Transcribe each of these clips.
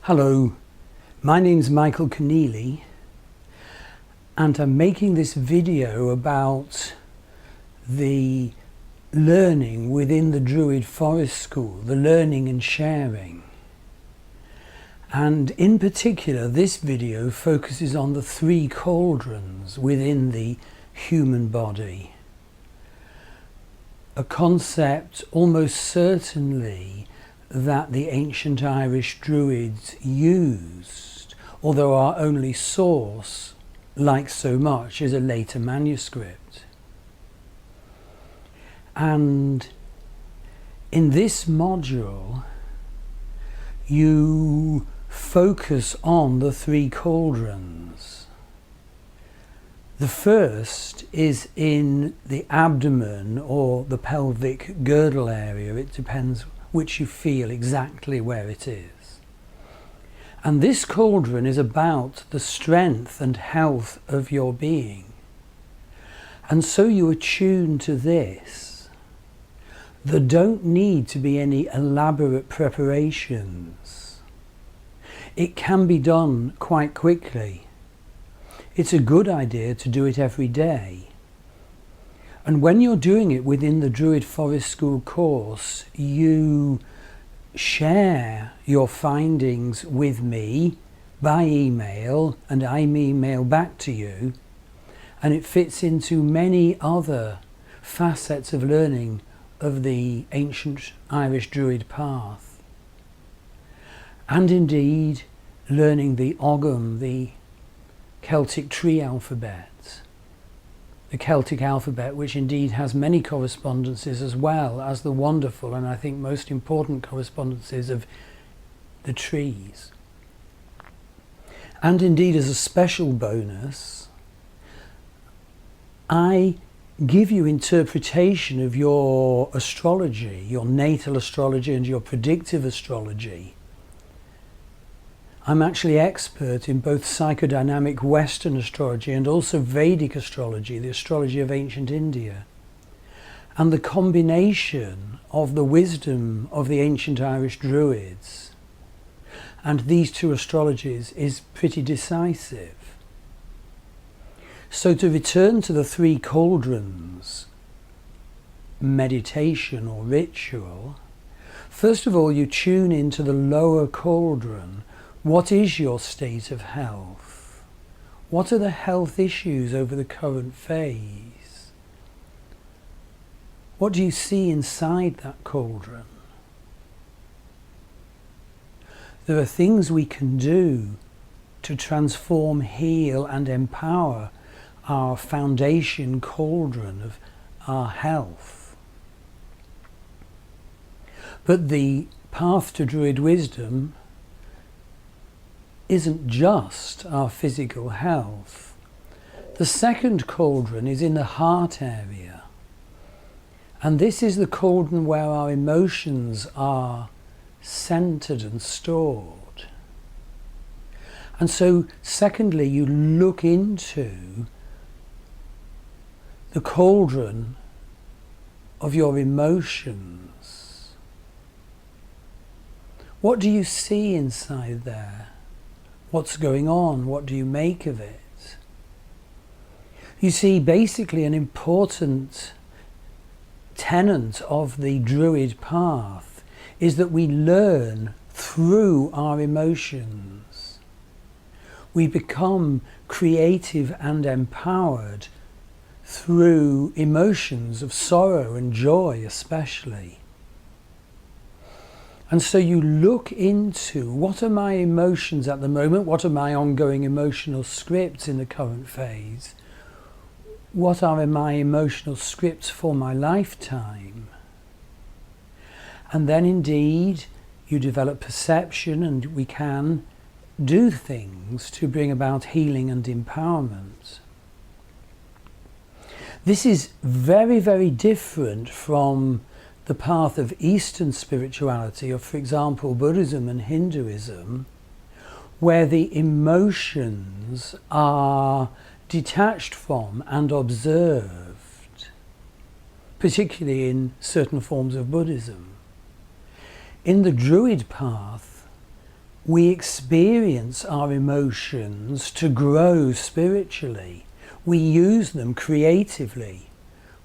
Hello, my name's Michael Conneely, and I'm making this video about the learning within the Druid Forest School, the learning and sharing. And in particular, this video focuses on the three cauldrons within the human body. A concept almost certainly that the ancient Irish Druids used, although our only source, like so much, is a later manuscript. And in this module, you focus on the three cauldrons. The first is in the abdomen or the pelvic girdle area. It depends which you feel exactly where it is. And this cauldron is about the strength and health of your being. And so you attune to this. There don't need to be any elaborate preparations. It can be done quite quickly. It's a good idea to do it every day. And when you're doing it within the Druid Forest School course, you share your findings with me by email, and I email back to you. And it fits into many other facets of learning of the ancient Irish Druid path. And indeed, learning the Ogham, the Celtic tree alphabet. The Celtic alphabet, which indeed has many correspondences, as well as the wonderful and I think most important correspondences of the trees. And indeed, as a special bonus, I give you interpretation of your astrology, your natal astrology and your predictive astrology. I'm actually expert in both psychodynamic Western astrology and also Vedic astrology, the astrology of ancient India. And the combination of the wisdom of the ancient Irish Druids and these two astrologies is pretty decisive. So to return to the three cauldrons meditation or ritual, first of all you tune into the lower cauldron. What is your state of health? What are the health issues over the current phase? What do you see inside that cauldron? There are things we can do to transform, heal and empower our foundation cauldron of our health. But the path to Druid wisdom isn't just our physical health. The second cauldron is in the heart area. And this is the cauldron where our emotions are centered and stored. And so, secondly, you look into the cauldron of your emotions. What do you see inside there? What's going on? What do you make of it? You see, basically an important tenet of the Druid path is that we learn through our emotions. We become creative and empowered through emotions of sorrow and joy especially. And so you look into what are my emotions at the moment, what are my ongoing emotional scripts in the current phase, what are my emotional scripts for my lifetime. And then indeed you develop perception and we can do things to bring about healing and empowerment. This is very, very different from the path of Eastern spirituality, or for example Buddhism and Hinduism, where the emotions are detached from and observed, particularly in certain forms of Buddhism. In the Druid path, We experience our emotions to grow spiritually. We use them creatively.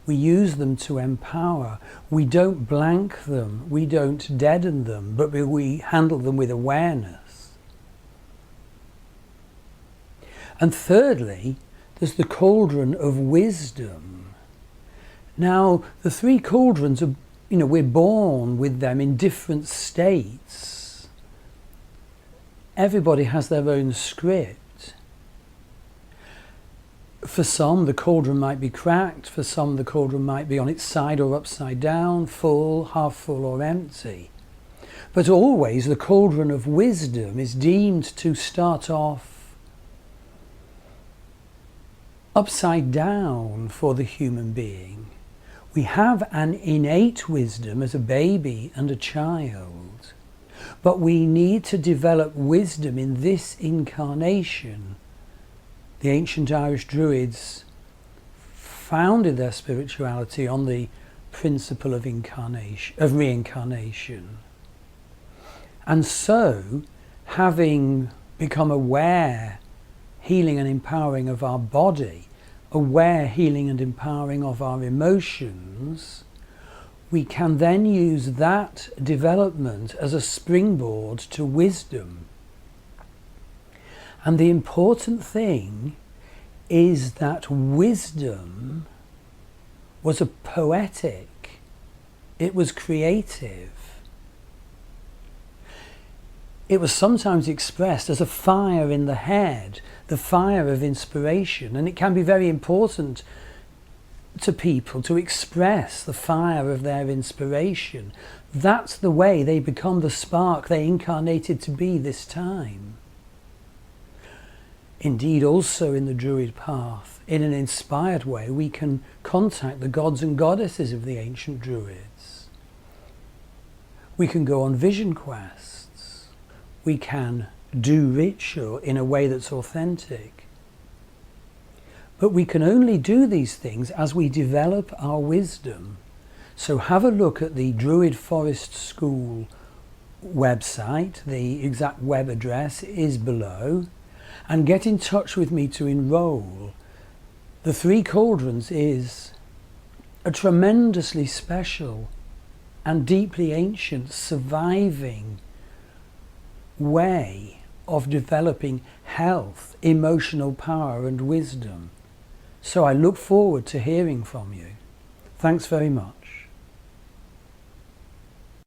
We use them to empower. We don't blank them. We don't deaden them, but we handle them with awareness. And thirdly, there's the cauldron of wisdom. Now, the three cauldrons are, we're born with them in different states. Everybody has their own script. For some, the cauldron might be cracked. For some, the cauldron might be on its side or upside down, full, half full or empty. But always the cauldron of wisdom is deemed to start off upside down for the human being. We have an innate wisdom as a baby and a child, but we need to develop wisdom in this incarnation. The ancient Irish Druids founded their spirituality on the principle of reincarnation. And so, having become aware, healing and empowering of our body, aware, healing and empowering of our emotions, we can then use that development as a springboard to wisdom. And the important thing is that wisdom was a poetic, it was creative. It was sometimes expressed as a fire in the head, the fire of inspiration, and it can be very important to people to express the fire of their inspiration. That's the way they become the spark they incarnated to be this time. Indeed, also in the Druid path, in an inspired way, we can contact the gods and goddesses of the ancient Druids. We can go on vision quests. We can do ritual in a way that's authentic. But we can only do these things as we develop our wisdom. So have a look at the Druid Forest School website. The exact web address is below. And get in touch with me to enroll. The Three Cauldrons is a tremendously special and deeply ancient surviving way of developing health, emotional power and wisdom. So I look forward to hearing from you. Thanks very much.